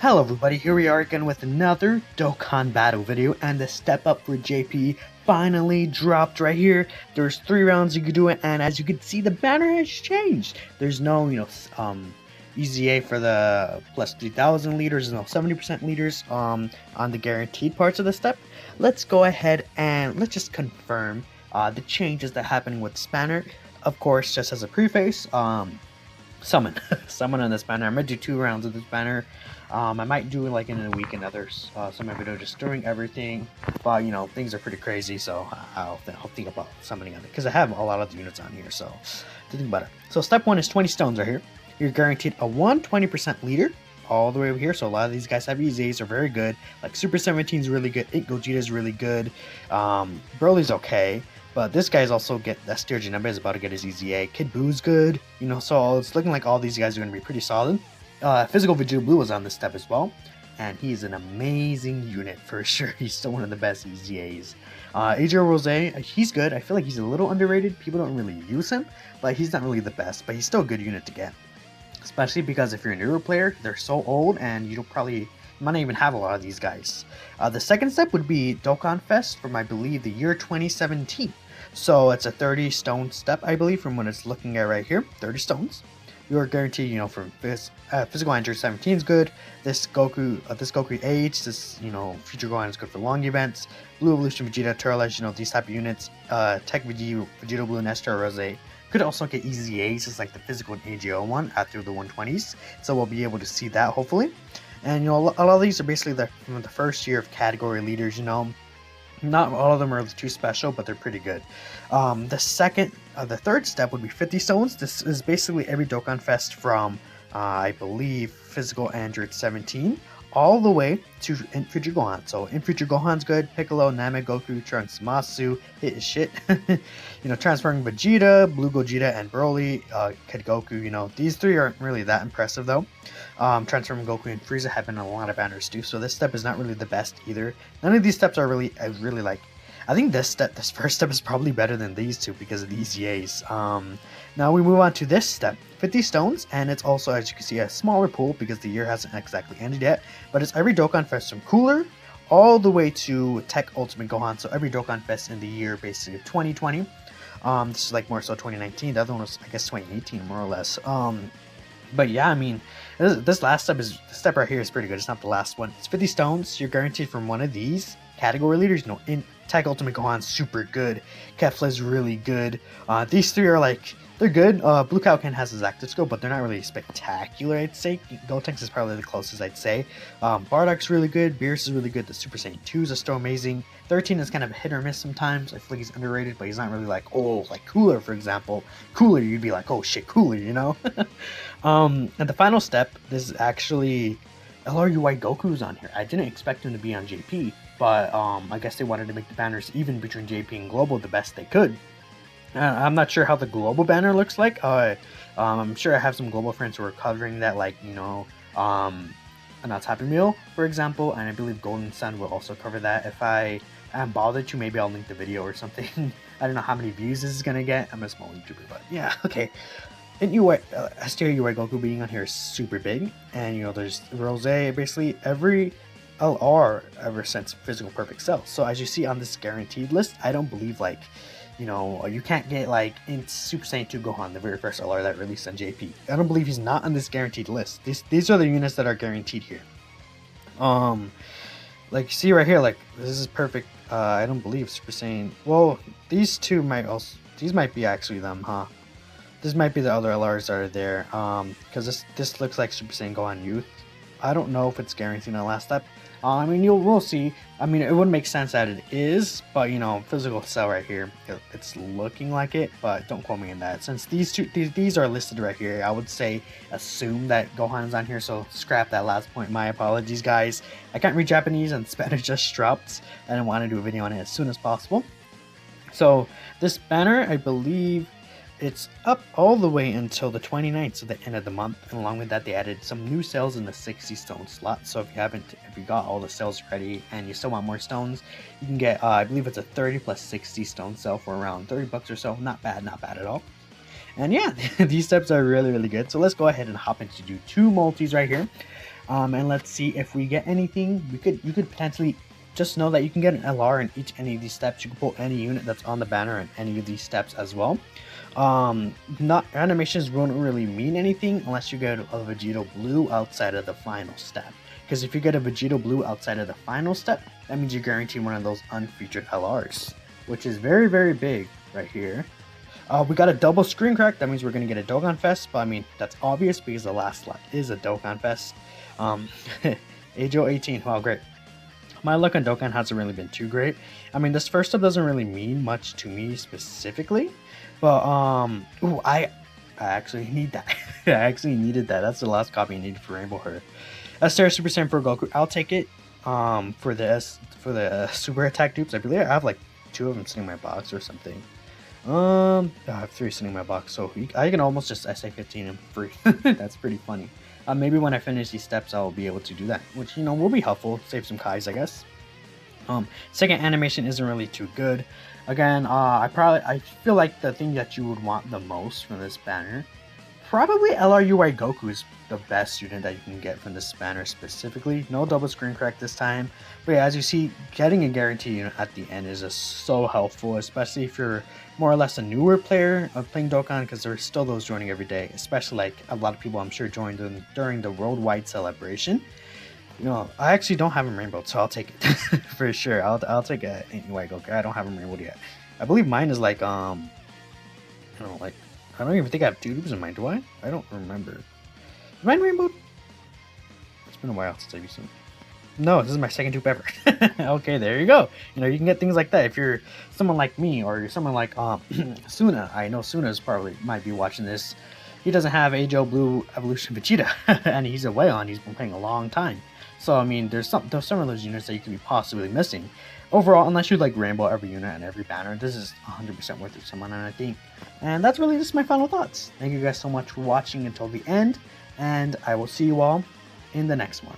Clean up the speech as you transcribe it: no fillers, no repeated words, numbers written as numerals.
Hello everybody, here we are again with another Dokkan battle video, and the step up for JP finally dropped right here. There's 3 rounds you could do it, and as you can see, the banner has changed. There's no, EZA for the plus 3,000 liters, no 70% liters on the guaranteed parts of the step. Let's go ahead and let's just confirm the changes that happen with this banner. Of course, just as a preface, summon summon on this banner. I'm gonna do 2 rounds of this banner. I might do it like in a week and others, some video just doing everything, but things are pretty crazy, so I'll think about summoning on it because I have a lot of the units on here, so to think about it. So step 1 is 20 stones right here. You're guaranteed a 120% leader all the way over here, so a lot of these guys have EZAs, are very good. Like Super 17 is really good, Ink Gogeta is really good, Broly's okay. But this guy's also that Sturgeon number is about to get his EZA. Kid Boo's good, so it's looking like all these guys are going to be pretty solid. Physical Vegeta Blue was on this step as well, and he's an amazing unit for sure. He's still one of the best EZAs. AJ Rose, he's good. I feel like he's a little underrated. People don't really use him, but he's not really the best, but he's still a good unit to get. Especially because if you're a newer player, they're so old, and you might not even have a lot of these guys. The second step would be Dokkan Fest from, I believe, the year 2017. So it's a 30 stone step, I believe, from what it's looking at right here. 30 stones. You are guaranteed, from physical Android 17 is good. This Goku Age, this Future Gohan is good for long events. Blue Evolution Vegeta, Turles, these type of units. Tech Vegeta Blue and Esther Rose could also get EZAs, just like the physical and AGO one after the 120s. So we'll be able to see that hopefully. And a lot of these are basically from the first year of category leaders. Not all of them are too special, but they're pretty good. The third step would be 50 stones. This is basically every Dokkan Fest from, I believe, physical Android 17 all the way to Future Gohan. So Future Gohan's good. Piccolo, Namek, Goku, Trunks, Masu, hit his shit. Transferring Vegeta, Blue Gogeta, and Broly, Kid Goku. These 3 aren't really that impressive though. Transforming Goku and Frieza have been a lot of banners too, so this step is not really the best either. None of these steps are really, I think this first step is probably better than these 2 because of the EZAs. Now we move on to this step, 50 stones, and it's also, as you can see, a smaller pool because the year hasn't exactly ended yet, but it's every Dokkan Fest from Cooler all the way to Tech Ultimate Gohan, so every Dokkan Fest in the year basically 2020. This is like more so 2019, the other one was I guess 2018 more or less. But yeah, I mean, this last step this step right here is pretty good. It's not the last one. It's 50 stones. You're guaranteed from one of these category leaders. In Tech Ultimate Gohan's super good. Kefla's really good. These 3 are they're good. Blue Kaioken has his active skill, but they're not really spectacular, I'd say. Gotenks is probably the closest, I'd say. Bardock's really good. Beerus is really good. The Super Saiyan 2s are still amazing. 13 is kind of a hit or miss sometimes. I feel like he's underrated, but he's not really like Cooler, for example. Cooler, you'd be like, oh shit, Cooler, And the final step, this is actually LRUI Goku's on here. I didn't expect him to be on JP, but I guess they wanted to make the banners even between JP and Global the best they could. I'm not sure how the global banner looks like. I'm sure I have some global friends who are covering that, Not Happy Meal, for example, and I believe Golden Sun will also cover that. If I am bothered to, maybe I'll link the video or something. I don't know how many views this is gonna get. I'm a small YouTuber, but yeah, okay. And STR UI Goku being on here is super big, and there's Rose, basically every LR ever since Physical Perfect Cell. So as you see on this guaranteed list, I don't believe you can't get in Super Saiyan 2 Gohan, the very first LR that released on JP. I don't believe he's not on this guaranteed list. These are the units that are guaranteed here. See right here, this is perfect. I don't believe Super Saiyan. Well, these 2 might be actually them, huh? This might be the other LRs that are there. Because this looks like Super Saiyan Gohan Youth. I don't know if it's guaranteed on the last step. I mean, we'll see. I mean, it would make sense that it is, but physical cell right here, it's looking like it, but don't quote me on that. Since these are listed right here, I would say assume that Gohan's on here, so scrap that last point. My apologies, guys. I can't read Japanese and Spanish just dropped. I didn't want to do a video on it as soon as possible. So this banner, I believe, it's up all the way until the 29th, so the end of the month, and along with that they added some new sales in the 60 stone slot. So if you got all the sales ready and you still want more stones, you can get I believe it's a 30 plus 60 stone sale for around 30 bucks or so. Not bad at all. And yeah, these steps are really good. So let's go ahead and hop into do 2 multis right here. And let's see if we get anything. You could potentially just know that you can get an LR in any of these steps. You can pull any unit that's on the banner in any of these steps as well. Not animations won't really mean anything unless you get a Vegito Blue outside of the final step. Because if you get a Vegito Blue outside of the final step, that means you're guaranteed one of those unfeatured LRs, which is very, very big right here. We got a double screen crack. That means we're going to get a Dokkan Fest, but I mean, that's obvious because the last slot is a Dokkan Fest. Ajo 18, wow, great. My luck on Dokkan hasn't really been too great. I mean, this first up doesn't really mean much to me specifically, but ooh, I actually need that. I actually needed that. That's the last copy I needed for Rainbow Her. Esther Super Saiyan for Goku. I'll take it. For the super attack dupes, I believe I have like 2 of them sitting in my box or something. I have 3 sitting in my box, so I can almost just SA 15 and free. That's pretty funny. Maybe when I finish these steps, I'll be able to do that, which, you know, will be helpful. Save some Kais, I guess. Second animation isn't really too good. Again, I feel like the thing that you would want the most from this banner, probably LRUI Goku is the best student that you can get from this banner specifically. No double screen crack this time. But yeah, as you see, getting a guarantee unit at the end is just so helpful, especially if you're more or less a newer player of playing Dokkan, because there's still those joining every day, especially like a lot of people I'm sure joined during the worldwide celebration. You know, I actually don't have him rainbowed, so I'll take it for sure. I'll take a anyway Goku. I don't have him rainbowed yet. I believe mine is like I don't know, like I don't even think I have 2 tubes in mine, do I? I don't remember. Is mine rainbowed? It's been a while since I've used them. No, this is my second tube ever. Okay, there you go. You know, you can get things like that if you're someone like me, or you're someone like Suna. I know Suna's probably might be watching this. He doesn't have Ajo Blue Evolution Vegeta, and he's a way on. He's been playing a long time. So I mean, there's some of those units that you could be possibly missing. Overall, unless you like rainbow every unit and every banner, this is 100% worth it to someone, I think. And that's really just my final thoughts. Thank you guys so much for watching until the end, and I will see you all in the next one.